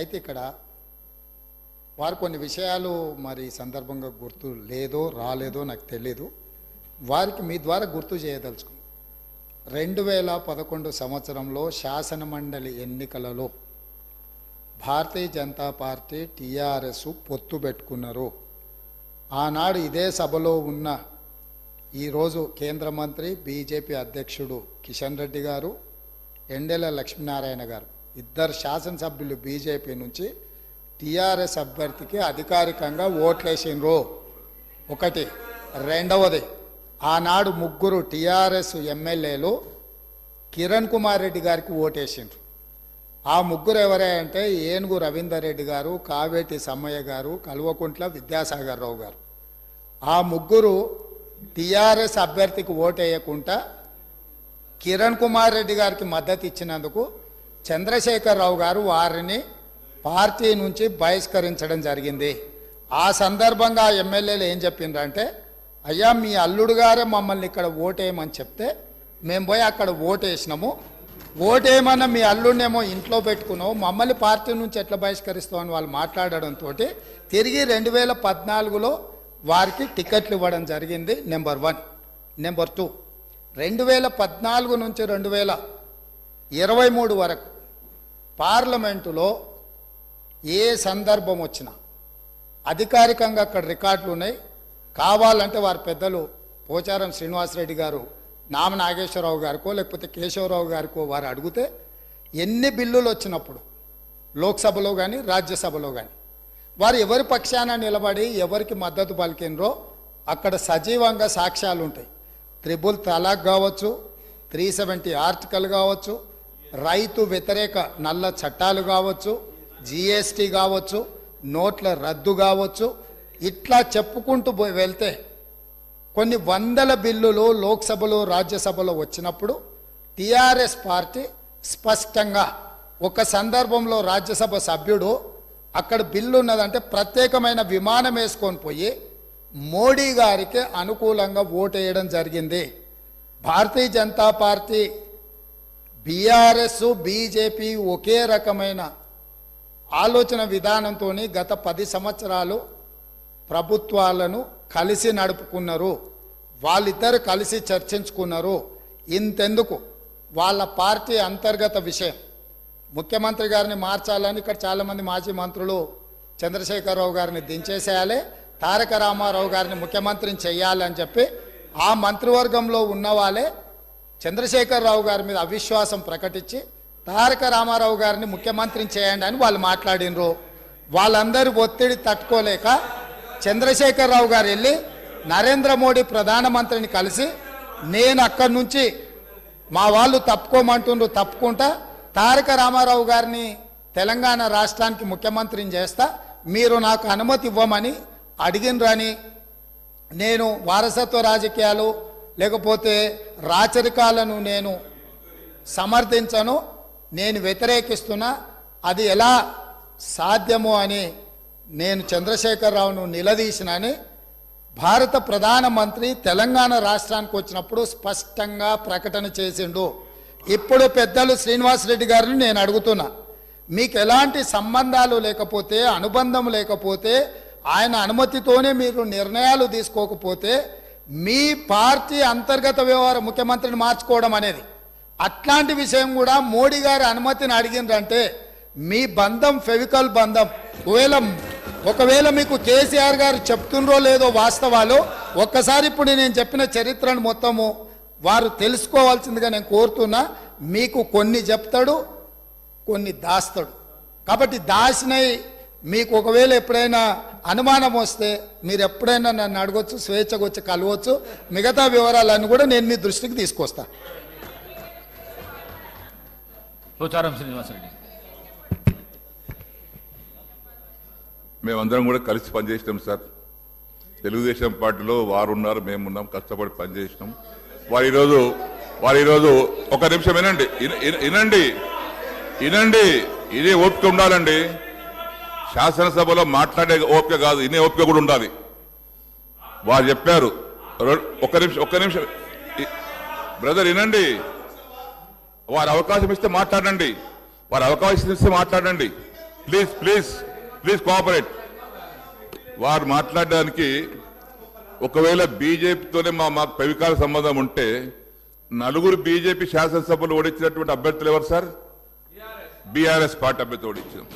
అయితే ఇక్కడ వారు కొన్ని విషయాలు మరి సందర్భంగా గుర్తు లేదో రాలేదో నాకు తెలియదు. వారికి మీ ద్వారా గుర్తు చేయదలుచుకున్నాను. 2011 సంవత్సరంలో శాసనమండలి ఎన్నికలలో భారతీయ జనతా పార్టీ టీఆర్ఎస్ పొత్తు పెట్టుకున్నారు. ఆనాడు ఇదే సభలో ఉన్న ఈరోజు కేంద్ర మంత్రి బీజేపీ అధ్యక్షుడు కిషన్ రెడ్డి గారు, ఎండెల లక్ష్మీనారాయణ గారు ఇద్దరు శాసనసభ్యులు బీజేపీ నుంచి టీఆర్ఎస్ అభ్యర్థికి అధికారికంగా ఓట్లేసిండ్రు. ఒకటి. రెండవది, ఆనాడు ముగ్గురు టీఆర్ఎస్ ఎమ్మెల్యేలు కిరణ్ కుమార్ రెడ్డి గారికి ఓటేసిండ్రు. ఆ ముగ్గురు ఎవరే అంటే ఏనుగు రవీందర్ రెడ్డి గారు, కావేటి సమ్మయ్య గారు, కల్వకుంట్ల విద్యాసాగర్ రావు గారు. ఆ ముగ్గురు టీఆర్ఎస్ అభ్యర్థికి ఓటేయకుండా కిరణ్ కుమార్ రెడ్డి గారికి మద్దతు ఇచ్చినందుకు చంద్రశేఖరరావు గారు వారిని పార్టీ నుంచి బహిష్కరించడం జరిగింది. ఆ సందర్భంగా ఎమ్మెల్యేలు ఏం చెప్పిండ్రంటే, అయ్యా మీ అల్లుడు గారే మమ్మల్ని ఇక్కడ ఓటేయమని చెప్తే మేము పోయి అక్కడ ఓటేసినాము, ఓటేయమన్న మీ అల్లుడినేమో ఇంట్లో పెట్టుకున్నావు, మమ్మల్ని పార్టీ నుంచి ఎట్లా బహిష్కరిస్తావు అని వాళ్ళు మాట్లాడడంతో తిరిగి 2014లో వారికి టికెట్లు ఇవ్వడం జరిగింది. నెంబర్ 1. నెంబర్ 2, 2014 నుంచి 2023 వరకు పార్లమెంటులో ఏ సందర్భం వచ్చినా అధికారికంగా అక్కడ రికార్డులు ఉన్నాయి. కావాలంటే వారి పెద్దలు పోచారం శ్రీనివాసరెడ్డి గారు, నామ నాగేశ్వరరావు గారికో లేకపోతే కేశవరావు గారికో వారు అడిగితే ఎన్ని బిల్లులు వచ్చినప్పుడు లోక్సభలో కానీ రాజ్యసభలో కానీ వారు ఎవరి పక్షాన నిలబడి ఎవరికి మద్దతు పలికినరో అక్కడ సజీవంగా సాక్ష్యాలు ఉంటాయి. 3 తలాక్ కావచ్చు, 370 ఆర్టికల్ కావచ్చు, రైతు వ్యతిరేక నల్ల చట్టాలు కావచ్చు, జిఎస్టీ కావచ్చు, నోట్ల రద్దు కావచ్చు, ఇట్లా చెప్పుకుంటూ వెళ్తే కొన్ని వందల బిల్లులు లోక్సభలో రాజ్యసభలో వచ్చినప్పుడు టీఆర్ఎస్ పార్టీ స్పష్టంగా ఒక సందర్భంలో రాజ్యసభ సభ్యుడు అక్కడ బిల్లు ఉన్నదంటే ప్రత్యేకమైన విమానం వేసుకొని పోయి మోడీ గారికి అనుకూలంగా ఓటేయడం జరిగింది. Bharatiya Janata party, BRS, BJP ఒకే రకమైన ఆలోచన విధానంతో గత 10 సంవత్సరాలు ప్రభుత్వాలను కలిసి నడుపుకున్నారు. వాళ్ళిద్దరు కలిసి చర్చించుకున్నారు. ఇంతెందుకు, వాళ్ళ పార్టీ అంతర్గత విషయం ముఖ్యమంత్రి గారిని మార్చాలని ఇక్కడ చాలామంది మాజీ మంత్రులు చంద్రశేఖరరావు గారిని దించేసేయాలి, తారక రామారావు గారిని ముఖ్యమంత్రిని చేయాలని చెప్పి ఆ మంత్రివర్గంలో ఉన్న వాళ్ళే చంద్రశేఖరరావు గారి మీద అవిశ్వాసం ప్రకటించి తారక రామారావు గారిని ముఖ్యమంత్రిని చేయండి అని వాళ్ళు మాట్లాడినరు. వాళ్ళందరూ ఒత్తిడి తట్టుకోలేక చంద్రశేఖరరావు గారు వెళ్ళి నరేంద్ర మోడీ ప్రధానమంత్రిని కలిసి నేను అక్కడి నుంచి మా వాళ్ళు తప్పుకోమంటుండ్రు, తప్పుకుంటా తారక రామారావు గారిని తెలంగాణ రాష్ట్రానికి ముఖ్యమంత్రిని చేస్తా, మీరు నాకు అనుమతి ఇవ్వమని అడిగినరని, నేను వారసత్వ రాజకీయాలు లేకపోతే రాచరికాలను నేను సమర్థించను, నేను వ్యతిరేకిస్తున్నా, అది ఎలా సాధ్యమో అని నేను చంద్రశేఖరరావును నిలదీసినని భారత ప్రధానమంత్రి తెలంగాణ రాష్ట్రానికి వచ్చినప్పుడు స్పష్టంగా ప్రకటన చేసిండు. ఇప్పుడు పెద్దలు శ్రీనివాసరెడ్డి గారిని నేను అడుగుతున్నా, మీకు ఎలాంటి సంబంధాలు లేకపోతే, అనుబంధం లేకపోతే, ఆయన అనుమతితోనే మీరు నిర్ణయాలు తీసుకోకపోతే మీ పార్టీ అంతర్గత వ్యవహార ముఖ్యమంత్రిని మార్చుకోవడం అనేది, అట్లాంటి విషయం కూడా మోడీ గారి అనుమతిని అడిగిందంటే మీ బంధం ఫెవికల్ బంధం. ఒకవేళ మీకు కేసీఆర్ గారు చెప్తుండ్రో లేదో వాస్తవాలు ఒక్కసారి ఇప్పుడు నేను చెప్పిన చరిత్రను మొత్తము వారు తెలుసుకోవాల్సిందిగా నేను కోరుతున్నా. మీకు కొన్ని చెప్తాడు, కొన్ని దాస్తాడు. కాబట్టి దాసినై మీకు ఒకవేళ ఎప్పుడైనా అనుమానం వస్తే మీరు ఎప్పుడైనా నన్ను అడగొచ్చు, స్వేచ్ఛగా వచ్చి కలవచ్చు. మిగతా వివరాలన్నీ కూడా నేను మీ దృష్టికి తీసుకొస్తా. పోచారం శ్రీనివాసరెడ్డి. మేమందరం కూడా కలిసి పనిచేసినాం సార్. తెలుగుదేశం పార్టీలో వారు ఉన్నారు, మేమున్నాం, కష్టపడి పనిచేసినాం. వారు ఈరోజు ఒక నిమిషం వినండి, ఇదే ఓపిక ఉండాలండి. శాసనసభలో మాట్లాడే ఓపిక కాదు, ఇనే ఓపిక కూడా ఉండాలి. వారు చెప్పారు. ఒక్క నిమిషం బ్రదర్ వినండి. వారు అవకాశం ఇస్తే మాట్లాడండి. Please please please cooperate. వారు మాట్లాడడానికి ఒకవేళ బీజేపీతోనే మాకు పవికాల సంబంధం ఉంటే నలుగురు బీజేపీ శాసనసభలు ఓడించినటువంటి అభ్యర్థులు ఎవరు సార్? బీఆర్ఎస్ పార్టీ అభ్యర్థి ఓడించాం.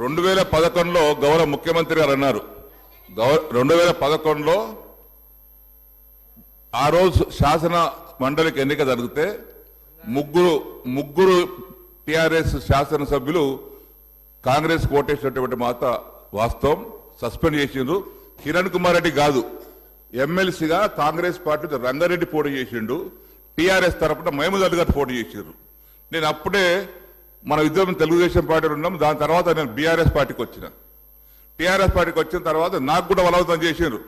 2011లో గౌరవ ముఖ్యమంత్రి గారు అన్నారు, 2011లో ఆ రోజు శాసన మండలికి ఎన్నిక జరిగితే ముగ్గురు టిఆర్ఎస్ శాసనసభ్యులు కాంగ్రెస్ ఓటేసినటువంటి మాట వాస్తవం. సస్పెండ్ చేసిండ్రు. కిరణ్ కుమార్ రెడ్డి కాదు, ఎమ్మెల్సీగా కాంగ్రెస్ పార్టీ రంగారెడ్డి పోటీ చేసిండు, టిఆర్ఎస్ తరఫున మహమూద్ అలీ గారు పోటీ చేసిండ్రు. నేను అప్పుడే మన ఇద్దరం తెలుగుదేశం పార్టీలో ఉన్నాం. దాని తర్వాత నేను బీఆర్ఎస్ పార్టీకి వచ్చిన. టీఆర్ఎస్ పార్టీకి వచ్చిన తర్వాత నాకు కూడా బలవంతం చేసిండ్రు,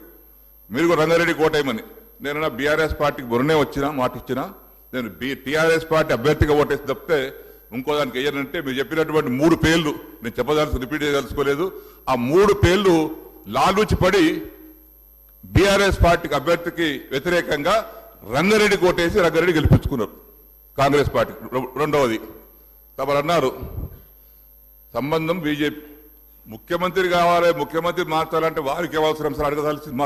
మీరు కూడా రంగారెడ్డి కోటేయమని. నేను బీఆర్ఎస్ పార్టీకి మొన్నే వచ్చిన మాట ఇచ్చిన. నేను టీఆర్ఎస్ పార్టీ అభ్యర్థిగా ఓటేసి తప్పితే ఇంకో దానికి వేయనంటే మీరు చెప్పినటువంటి 3 పేర్లు నేను రిపీట్ చేయదలుచుకోలేదు. ఆ 3 పేర్లు లాలూచి పడి బీఆర్ఎస్ పార్టీకి అభ్యర్థికి వ్యతిరేకంగా రంగారెడ్డి కోటేసి రంగారెడ్డి గెలిపించుకున్నారు కాంగ్రెస్ పార్టీ. రెండవది తమరు అన్నారు సంబంధం బీజేపీ ముఖ్యమంత్రి కావాలి, ముఖ్యమంత్రి మార్చాలంటే వారికి అవసరం సార్ అడగదాల్సింది.